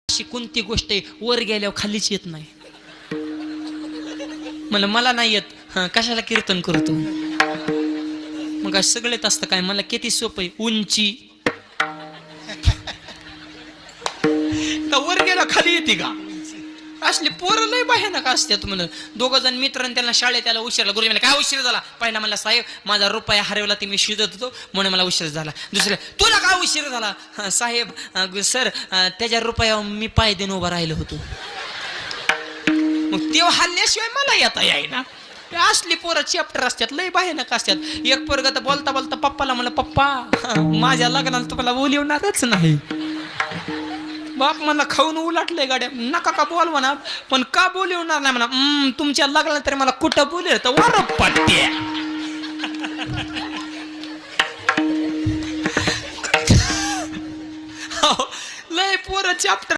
अशी कोणती गोष्ट आहे वर गेल्यावर खालीच येत नाही. म्हणलं मला नाही येत, कशाला कीर्तन करतो. मग सगळेच असतं काय, मला किती सोपं आहे. उंची वर गेला खाली येते का? असले पोरं लय भयानक असतात. म्हणलं दोघं जण मित्र त्यांना शाळेत त्याला उशीरला. गुरु म्हणला काय उशीर झाला? पहिला म्हणला साहेब माझा रुपया हरवला ती मी शोधत होतो म्हणून मला उशीर झाला. दुसऱ्या तुला काय उशीर झाला? साहेब सर त्याच्या रुपया मी पाय देऊन उभा राहिलो होतो. मग तेव्हा हल्ल्याशिवाय मला येता येईना. असली पोरं चॅप्टर असतात लय भयानक असतात. एक पोरग तर बोलता बोलता पप्पाला म्हणलं पप्पा माझ्या लग्नाला तुम्हाला बोलवणारच नाही. बाप म्हणला खाऊन उलटले गाड्या, नका का बोलवा ना, पण का बोलवणार नाही म्हणा. तुमच्या लग्नाला तरी मला कुठं बोलेल तर वर पट्ट्या. लय पोरं चॅप्टर